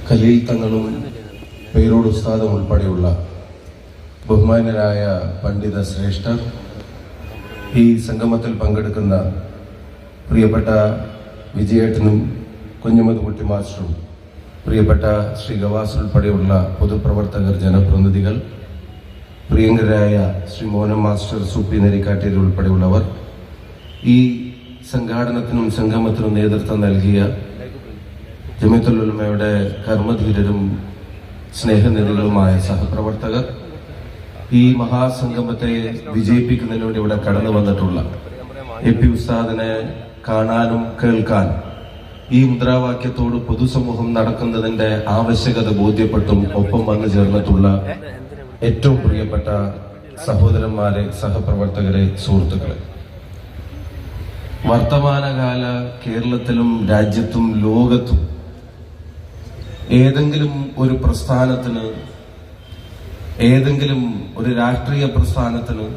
ഖലീൽ തങ്ങളും പേരോട് ഉസ്താദും ഉൾപ്പെടെയുള്ള ബഹുമാന്യരായ പണ്ഡിത ശ്രേഷ്ഠർ, ഈ സംഗമത്തിൽ പങ്കെടുക്കുന്ന പ്രിയപ്പെട്ട വിജയേട്ടനും കുഞ്ഞുമതുകുട്ടി മാസ്റ്ററും, പ്രിയപ്പെട്ട ശ്രീ ഗവാസ് ഉൾപ്പെടെയുള്ള പൊതുപ്രവർത്തകർ, ജനപ്രതിനിധികൾ, പ്രിയങ്കരായ ശ്രീ മോഹൻ മാസ്റ്റർ, സൂപ്പി നെരിക്കാട്ടേരി ഉൾപ്പെടെയുള്ളവർ, ഈ സംഘാടനത്തിനും സംഗമത്തിനും നേതൃത്വം നൽകിയ ജമിഅത്തുൽ ഉലമയുടെ കർമ്മധീരരും സ്നേഹനിധികളുമായ സഹപ്രവർത്തകർ, ഈ മഹാസംഗമത്തെ വിജയിപ്പിക്കുന്നതിന് വേണ്ടി ഇവിടെ കടന്നു വന്നിട്ടുള്ള എ പി ഉസ്താദിനെ കാണാനും കേൾക്കാനും ഈ മുദ്രാവാക്യത്തോട് പൊതുസമൂഹം നടക്കുന്നതിന്റെ ആവശ്യകത ബോധ്യപ്പെട്ടും ഒപ്പം വന്നു ചേർന്നിട്ടുള്ള ഏറ്റവും പ്രിയപ്പെട്ട സഹോദരന്മാരെ, സഹപ്രവർത്തകരെ, സുഹൃത്തുക്കളെ, വർത്തമാനകാല കേരളത്തിലും രാജ്യത്തും ലോകത്തും ഏതെങ്കിലും ഒരു പ്രസ്ഥാനത്തിന്, ഏതെങ്കിലും ഒരു രാഷ്ട്രീയ പ്രസ്ഥാനത്തിന്,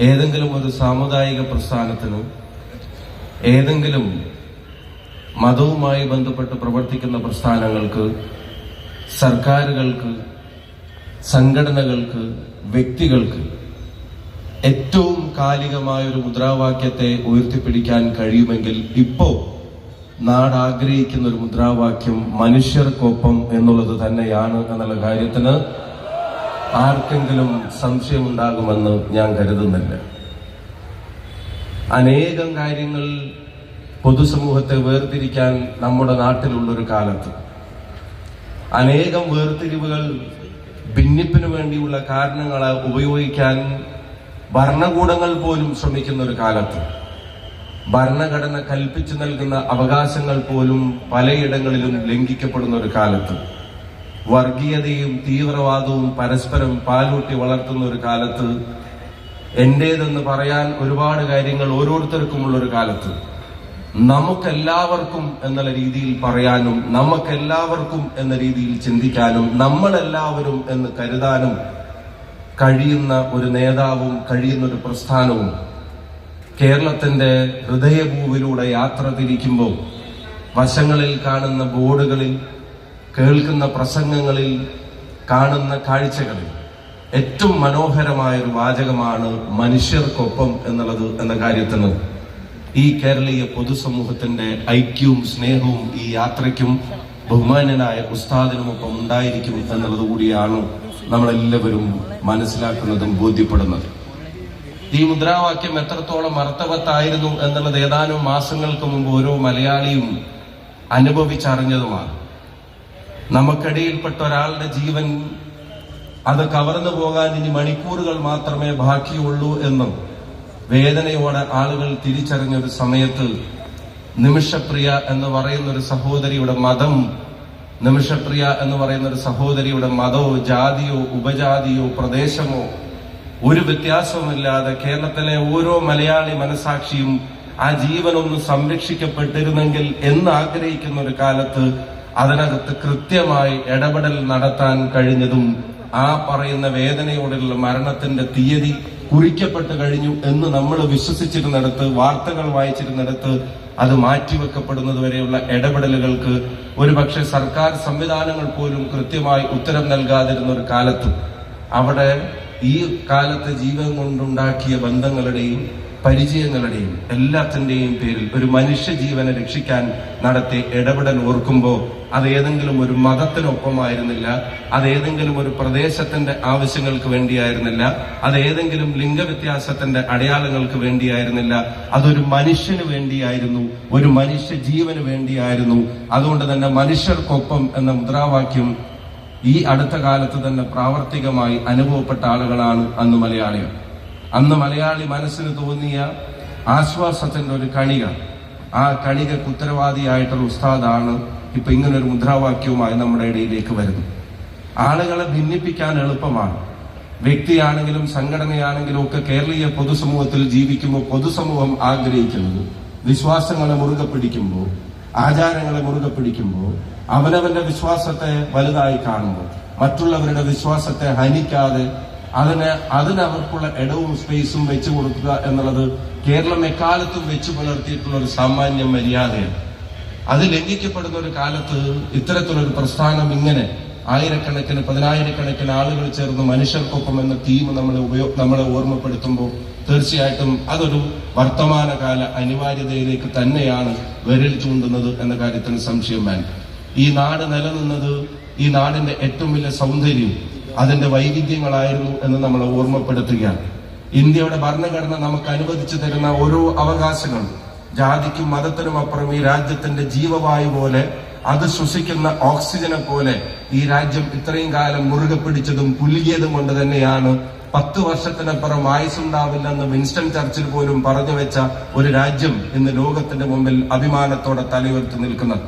ഏതെങ്കിലും ഒരു സാമുദായിക പ്രസ്ഥാനത്തിന്, ഏതെങ്കിലും മതവുമായി ബന്ധപ്പെട്ട് പ്രവർത്തിക്കുന്ന പ്രസ്ഥാനങ്ങൾക്ക്, സർക്കാരുകൾക്ക്, സംഘടനകൾക്ക്, വ്യക്തികൾക്ക് ഏറ്റവും കാലികമായ ഒരു മുദ്രാവാക്യത്തെ ഉയർത്തിപ്പിടിക്കാൻ കഴിയുമെങ്കിൽ ഇപ്പോൾ നാട് ആഗ്രഹിക്കുന്ന ഒരു മുദ്രാവാക്യം മനുഷ്യർക്കൊപ്പം എന്നുള്ളത് തന്നെയാണ് എന്നുള്ള കാര്യത്തിന് ആർക്കെങ്കിലും സംശയമുണ്ടാകുമെന്ന് ഞാൻ കരുതുന്നില്ല. അനേകം കാര്യങ്ങൾ പൊതുസമൂഹത്തെ വേർതിരിക്കാൻ നമ്മുടെ നാട്ടിലുള്ളൊരു കാലത്ത്, അനേകം വേർതിരിവുകൾ ഭിന്നിപ്പിനു വേണ്ടിയുള്ള കാരണങ്ങളെ ഉപയോഗിക്കാൻ ഭരണകൂടങ്ങൾ പോലും ശ്രമിക്കുന്ന ഒരു കാലത്ത്, ഭരണഘടന കൽപ്പിച്ചു നൽകുന്ന അവകാശങ്ങൾ പോലും പലയിടങ്ങളിലും ലംഘിക്കപ്പെടുന്ന ഒരു കാലത്ത്, വർഗീയതയും തീവ്രവാദവും പരസ്പരം പാലൂട്ടി വളർത്തുന്ന ഒരു കാലത്ത്, എന്റേതെന്ന് പറയാൻ ഒരുപാട് കാര്യങ്ങൾ ഓരോരുത്തർക്കുമുള്ള ഒരു കാലത്ത്, നമുക്കെല്ലാവർക്കും എന്നുള്ള രീതിയിൽ പറയാനും നമുക്കെല്ലാവർക്കും എന്ന രീതിയിൽ ചിന്തിക്കാനും നമ്മളെല്ലാവരും എന്ന് കരുതാനും കഴിയുന്ന ഒരു നേതാവും കഴിയുന്ന ഒരു പ്രസ്ഥാനവും കേരളത്തിന്റെ ഹൃദയഭൂവിലൂടെ യാത്ര തിരിക്കുമ്പോൾ വശങ്ങളിൽ കാണുന്ന ബോർഡുകളിൽ, കേൾക്കുന്ന പ്രസംഗങ്ങളിൽ, കാണുന്ന കാഴ്ചകളിൽ ഏറ്റവും മനോഹരമായ ഒരു വാചകമാണ് മനുഷ്യർക്കൊപ്പം എന്നുള്ളത് എന്ന കാര്യത്തിന് ഈ കേരളീയ പൊതുസമൂഹത്തിന്റെ ഐക്യവും സ്നേഹവും ഈ യാത്രയ്ക്കും ബഹുമാന്യനായ ഉസ്താദിനുമൊപ്പം ഉണ്ടായിരിക്കും എന്നുള്ളത് കൂടിയാണ് നമ്മളെല്ലാവരും മനസ്സിലാക്കുന്നതും ബോധ്യപ്പെടുന്നത്. ഈ മുദ്രാവാക്യം എത്രത്തോളം അർത്ഥവത്തായിരുന്നു എന്നുള്ളത് ഏതാനും മാസങ്ങൾക്ക് മുമ്പ് ഓരോ മലയാളിയും അനുഭവിച്ചറിഞ്ഞതുമാണ്. നമുക്കിടയിൽപ്പെട്ട ഒരാളുടെ ജീവൻ അത് കവർന്നു പോകാൻ ഇനി മണിക്കൂറുകൾ മാത്രമേ ബാക്കിയുള്ളൂ എന്നും വേദനയോടെ ആളുകൾ തിരിച്ചറിഞ്ഞൊരു സമയത്ത് നിമിഷപ്രിയ എന്ന് പറയുന്ന ഒരു സഹോദരിയുടെ മതം, നിമിഷപ്രിയ എന്ന് പറയുന്ന ഒരു സഹോദരിയുടെ മതമോ ജാതിയോ ഉപജാതിയോ പ്രദേശമോ ഒരു വ്യത്യാസവുമില്ലാതെ കേരളത്തിലെ ഓരോ മലയാളി മനസാക്ഷിയും ആ ജീവനൊന്ന് സംരക്ഷിക്കപ്പെട്ടിരുന്നെങ്കിൽ എന്ന് ആഗ്രഹിക്കുന്ന ഒരു കാലത്ത് അതിനകത്ത് കൃത്യമായി ഇടപെടൽ നടത്താൻ കഴിഞ്ഞതും ആ പറയുന്ന വേദനയോടുള്ള മരണത്തിന്റെ തീയതി കുറിക്കപ്പെട്ട് കഴിഞ്ഞു എന്ന് നമ്മൾ വിശ്വസിച്ചിരുന്നിടത്ത്, വാർത്തകൾ വായിച്ചിരുന്നിടത്ത് അത് മാറ്റിവെക്കപ്പെടുന്നത് വരെയുള്ള ഇടപെടലുകൾക്ക് ഒരുപക്ഷെ സർക്കാർ സംവിധാനങ്ങൾ പോലും കൃത്യമായി ഉത്തരം നൽകാതിരുന്ന ഒരു കാലത്ത് അവിടെ ഈ കാലത്ത് ജീവൻ കൊണ്ടുണ്ടാക്കിയ ബന്ധങ്ങളുടെയും പരിചയങ്ങളുടെയും എല്ലാത്തിന്റെയും പേരിൽ ഒരു മനുഷ്യ ജീവനെ രക്ഷിക്കാൻ നടത്തിയ ഇടപെടൽ ഓർക്കുമ്പോൾ അത് ഏതെങ്കിലും ഒരു മതത്തിനൊപ്പമായിരുന്നില്ല, അത് ഏതെങ്കിലും ഒരു പ്രദേശത്തിന്റെ ആവശ്യങ്ങൾക്ക് വേണ്ടിയായിരുന്നില്ല, അത് ഏതെങ്കിലും ലിംഗവ്യത്യാസത്തിന്റെ അടയാളങ്ങൾക്ക് വേണ്ടിയായിരുന്നില്ല, അതൊരു മനുഷ്യന് വേണ്ടിയായിരുന്നു, ഒരു മനുഷ്യ ജീവന് വേണ്ടിയായിരുന്നു. അതുകൊണ്ട് തന്നെ മനുഷ്യർക്കൊപ്പം എന്ന മുദ്രാവാക്യം ഈ അടുത്ത കാലത്ത് തന്നെ പ്രാവർത്തികമായി അനുഭവപ്പെട്ട ആളുകളാണ് അന്ന് മലയാളികൾ. അന്ന് മലയാളി മനസ്സിന് തോന്നിയ ആശ്വാസത്തിന്റെ ഒരു കണിക, ആ കണികക്ക് ഉത്തരവാദിയായിട്ടുള്ള ഉസ്താദാണ് ഇപ്പൊ ഇങ്ങനൊരു മുദ്രാവാക്യവുമായി നമ്മുടെ ഇടയിലേക്ക് വരുന്നത്. ആളുകളെ ഭിന്നിപ്പിക്കാൻ എളുപ്പമാണ്. വ്യക്തിയാണെങ്കിലും സംഘടനയാണെങ്കിലും ഒക്കെ കേരളീയ പൊതുസമൂഹത്തിൽ ജീവിക്കുമ്പോൾ പൊതുസമൂഹം ആഗ്രഹിക്കുന്നത് വിശ്വാസങ്ങളെ മുറുകെ പിടിക്കുമ്പോൾ, ആചാരങ്ങളെ മുറുകെ പിടിക്കുമ്പോൾ, അവനവന്റെ വിശ്വാസത്തെ വലുതായി കാണുമ്പോൾ മറ്റുള്ളവരുടെ വിശ്വാസത്തെ ഹനിക്കാതെ അതിനവർക്കുള്ള ഇടവും സ്പേസും വെച്ചു കൊടുക്കുക എന്നുള്ളത് കേരളം എക്കാലത്തും വെച്ചു പുലർത്തിയിട്ടുള്ള ഒരു സാമാന്യ മര്യാദയാണ്. അത് ലംഘിക്കപ്പെടുന്ന ഒരു കാലത്ത് ഇത്തരത്തിലൊരു പ്രസ്ഥാനം ഇങ്ങനെ ആയിരക്കണക്കിന് പതിനായിരക്കണക്കിന് ആളുകൾ ചേർന്ന് മനുഷ്യർക്കൊപ്പം എന്ന തീം നമ്മളെ ഓർമ്മപ്പെടുത്തുമ്പോൾ തീർച്ചയായിട്ടും അതൊരു വർത്തമാനകാല അനിവാര്യതയിലേക്ക് തന്നെയാണ് വിരൽ ചൂണ്ടുന്നത് എന്ന കാര്യത്തിന് സംശയം വേണ്ട. ഈ നാട് നിലനിന്നത്, ഈ നാടിന്റെ ഏറ്റവും വലിയ സൗന്ദര്യം അതിന്റെ വൈവിധ്യങ്ങളായിരുന്നു എന്ന് നമ്മളെ ഓർമ്മപ്പെടുത്തുകയാണ്. ഇന്ത്യയുടെ ഭരണഘടന നമുക്ക് അനുവദിച്ചു തരുന്ന ഓരോ അവകാശങ്ങളും ജാതിക്കും മതത്തിനും അപ്പുറം ഈ രാജ്യത്തിന്റെ ജീവവായു പോലെ, അത് ശ്വസിക്കുന്ന ഓക്സിജനെ പോലെ ഈ രാജ്യം ഇത്രയും കാലം മുറുകെ പിടിച്ചതും പുലുകിയതും കൊണ്ട് തന്നെയാണ് 10 വർഷത്തിനപ്പുറം ആയുസ്സുണ്ടാവില്ലെന്ന് വിൻസ്റ്റൺ ചർച്ചിൽ പോലും പറഞ്ഞു വെച്ച ഒരു രാജ്യം ഇന്ന് ലോകത്തിന്റെ മുമ്പിൽ അഭിമാനത്തോടെ തലയുയർത്തി നിൽക്കുന്നത്.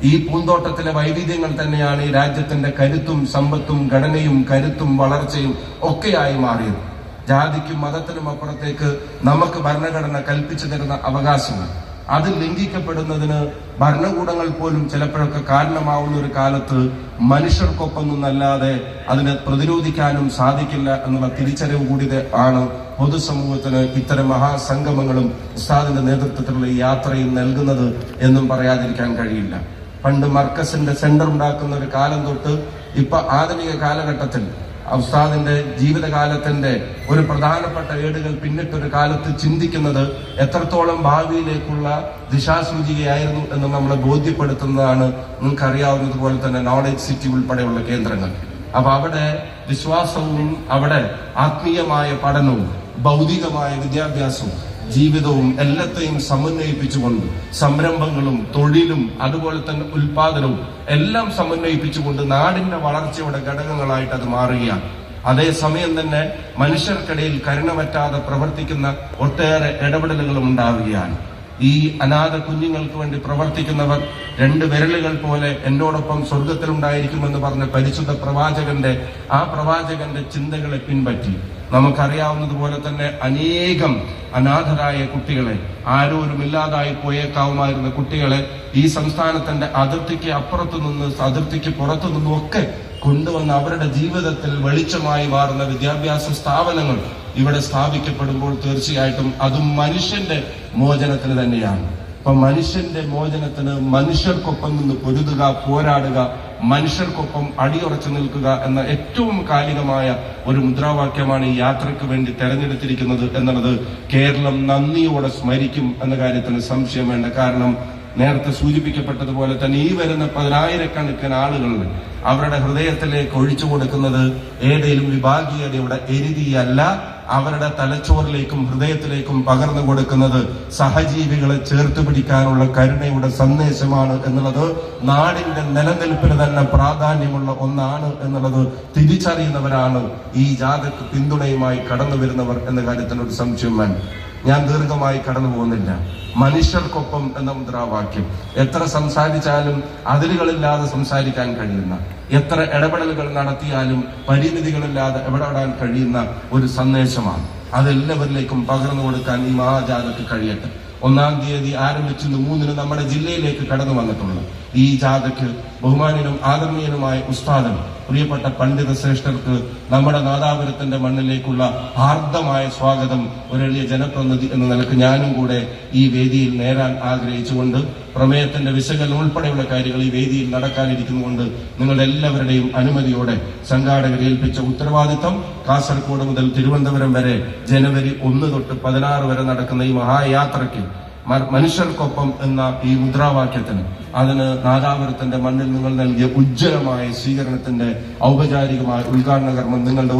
ഈ പൂന്തോട്ടത്തിലെ വൈവിധ്യങ്ങൾ തന്നെയാണ് ഈ രാജ്യത്തിന്റെ കരുത്തും സമ്പത്തും ഘടനയും കരുത്തും വളർച്ചയും ഒക്കെയായി മാറിയത്. ജാതിക്കും മതത്തിനും അപ്പുറത്തേക്ക് നമുക്ക് ഭരണഘടന കൽപ്പിച്ചു തരുന്ന അവകാശങ്ങൾ അത് ലംഘിക്കപ്പെടുന്നതിന് ഭരണകൂടങ്ങൾ പോലും ചിലപ്പോഴൊക്കെ കാരണമാവുന്ന ഒരു കാലത്ത് മനുഷ്യർക്കൊപ്പം നിന്നല്ലാതെ അതിനെ പ്രതിരോധിക്കാനും സാധിക്കില്ല എന്നുള്ള തിരിച്ചറിവ് കൂടി ആണ് പൊതുസമൂഹത്തിന് ഇത്തരം മഹാസംഗമങ്ങളും ഉസ്താദിന്റെ നേതൃത്വത്തിലുള്ള ഈ യാത്രയും നൽകുന്നത് എന്നും പറയാതിരിക്കാൻ കഴിയില്ല. പണ്ട് മർക്കസിന്റെ സെന്റർ ഉണ്ടാക്കുന്ന ഒരു കാലം തൊട്ട് ഇപ്പൊ ആധുനിക കാലഘട്ടത്തിൽ ഉസ്താദിന്റെ ജീവിതകാലത്തിന്റെ ഒരു പ്രധാനപ്പെട്ട ഏടുകൾ പിന്നിട്ടൊരു കാലത്ത് ചിന്തിക്കുന്നത് എത്രത്തോളം ഭാവിയിലേക്കുള്ള ദിശാസൂചികയായിരുന്നു എന്ന് നമ്മളെ ബോധ്യപ്പെടുത്തുന്നതാണ് നിങ്ങൾക്ക് അറിയാവുന്നതുപോലെ തന്നെ നോളജ് സിറ്റി ഉൾപ്പെടെയുള്ള കേന്ദ്രങ്ങൾ. അപ്പൊ അവിടെ വിശ്വാസവും അവിടെ ആത്മീയമായ പഠനവും ഭൗതികമായ വിദ്യാഭ്യാസവും ജീവിതവും എല്ലാത്തെയും സമന്വയിപ്പിച്ചുകൊണ്ട് സംരംഭങ്ങളും തൊഴിലും അതുപോലെ തന്നെ ഉൽപാദനവും എല്ലാം സമന്വയിപ്പിച്ചുകൊണ്ട് നാടിന്റെ വളർച്ചയുടെ ഘടകങ്ങളായിട്ട് അത് മാറുകയാണ്. അതേസമയം തന്നെ മനുഷ്യർക്കിടയിൽ കരുണ പറ്റാതെ പ്രവർത്തിക്കുന്ന ഒട്ടേറെ ഇടപെടലുകളും ഉണ്ടാവുകയാണ്. ഈ അനാഥ കുഞ്ഞുങ്ങൾക്ക് വേണ്ടി പ്രവർത്തിക്കുന്നവർ 2 വിരലുകൾ പോലെ എന്നോടൊപ്പം സ്വർഗത്തിലുണ്ടായിരിക്കുമെന്ന് പറഞ്ഞ പരിശുദ്ധ പ്രവാചകന്റെ ചിന്തകളെ പിൻപറ്റി നമുക്കറിയാവുന്നതുപോലെ തന്നെ അനേകം അനാഥരായ കുട്ടികളെ, ആരോരുമില്ലാതായി പോയേക്കാവുമായിരുന്ന കുട്ടികളെ ഈ സംസ്ഥാനത്തിന്റെ അതിർത്തിക്ക് അപ്പുറത്തു നിന്ന്, അതിർത്തിക്ക് പുറത്തു നിന്നും ഒക്കെ കൊണ്ടുവന്ന് അവരുടെ ജീവിതത്തിൽ വെളിച്ചമായി മാറുന്ന വിദ്യാഭ്യാസ സ്ഥാപനങ്ങൾ ഇവിടെ സ്ഥാപിക്കപ്പെടുമ്പോൾ തീർച്ചയായിട്ടും അതും മനുഷ്യന്റെ മോചനത്തിന് തന്നെയാണ്. അപ്പൊ മനുഷ്യന്റെ മോചനത്തിന് മനുഷ്യർക്കൊപ്പം നിന്ന് പൊരുതുക, പോരാടുക, മനുഷ്യർക്കൊപ്പം അടിയുറച്ചു നിൽക്കുക എന്ന ഏറ്റവും കാലികമായ ഒരു മുദ്രാവാക്യമാണ് ഈ യാത്രയ്ക്ക് വേണ്ടി തെരഞ്ഞെടുത്തിരിക്കുന്നത് എന്നുള്ളത് കേരളം നന്ദിയോടെ സ്മരിക്കും എന്ന കാര്യത്തിന് സംശയം വേണ്ട. കാരണം നേരത്തെ സൂചിപ്പിക്കപ്പെട്ടതുപോലെ തന്നെ ഈ വരുന്ന 10,000-കണക്കിന് ആളുകൾ അവരുടെ ഹൃദയത്തിലേക്ക് ഒഴിച്ചു കൊടുക്കുന്നത് ഏതെങ്കിലും വിഭാഗീയതയുടെ എരുതിയല്ല, അവരുടെ തലച്ചോറിലേക്കും ഹൃദയത്തിലേക്കും പകർന്നു കൊടുക്കുന്നത് സഹജീവികളെ ചേർത്ത് പിടിക്കാനുള്ള കരുണയുടെ സന്ദേശമാണ് എന്നുള്ളത് നാടിന്റെ നിലനിൽപ്പിന് തന്നെ പ്രാധാന്യമുള്ള ഒന്നാണ് എന്നുള്ളത് തിരിച്ചറിയുന്നവരാണ് ഈ ജാഥയ്ക്ക് പിന്തുണയുമായി കടന്നു വരുന്നവർ എന്ന കാര്യത്തിനൊരു സംശയം വേണ്ട. ഞാൻ ദീർഘമായി കടന്നു പോകുന്നില്ല. മനുഷ്യർക്കൊപ്പം എന്ന മുദ്രാവാക്യം എത്ര സംസാരിച്ചാലും അതിരുകളില്ലാതെ സംസാരിക്കാൻ കഴിയുന്ന, എത്ര ഇടപെടലുകൾ നടത്തിയാലും പരിമിതികളില്ലാതെ ഇടപെടാൻ കഴിയുന്ന ഒരു സന്ദേശമാണ്. അതെല്ലാവരിലേക്കും പകർന്നു കൊടുക്കാൻ ഈ മഹാജാഥയ്ക്ക് കഴിയട്ടെ. 1-ാം തീയതി ആരംഭിച്ച് 3-ന് നമ്മുടെ ജില്ലയിലേക്ക് കടന്നു വന്നിട്ടുള്ള ഈ ജാഥയ്ക്ക് ബഹുമാന്യനും ആദരണീയനുമായ ഉസ്താദും പ്രിയപ്പെട്ട പണ്ഡിത ശ്രേഷ്ഠർക്ക് നമ്മുടെ നാദാപുരത്തിന്റെ മണ്ണിലേക്കുള്ള ഹാർദമായ സ്വാഗതം ഒരു എളിയ ജനപ്രതിനിധി എന്ന നിലക്ക് ഞാനും കൂടെ ഈ വേദിയിൽ നേരാൻ ആഗ്രഹിച്ചുകൊണ്ട് പ്രമേയത്തിന്റെ വിശകലനം ഉൾപ്പെടെയുള്ള കാര്യങ്ങൾ ഈ വേദിയിൽ നടക്കാനിരിക്കുന്നുകൊണ്ട് നിങ്ങളുടെ എല്ലാവരുടെയും അനുമതിയോടെ സംഘാടകരെ ഏൽപ്പിച്ച ഉത്തരവാദിത്തം കാസർഗോഡ് മുതൽ തിരുവനന്തപുരം വരെ ജനുവരി 1 തൊട്ട് 16 വരെ നടക്കുന്ന ഈ മഹായാത്രയ്ക്ക് മനുഷ്യർക്കൊപ്പം എന്ന ഈ മുദ്രാവാക്യത്തിന് അതിന് നാദാപുരത്തിന്റെ മണ്ണിൽ നിങ്ങൾ നൽകിയ ഉജ്ജ്വലമായ സ്വീകരണത്തിന്റെ ഔപചാരികമായ ഉദ്ഘാടന കർമ്മം നിങ്ങളുടെ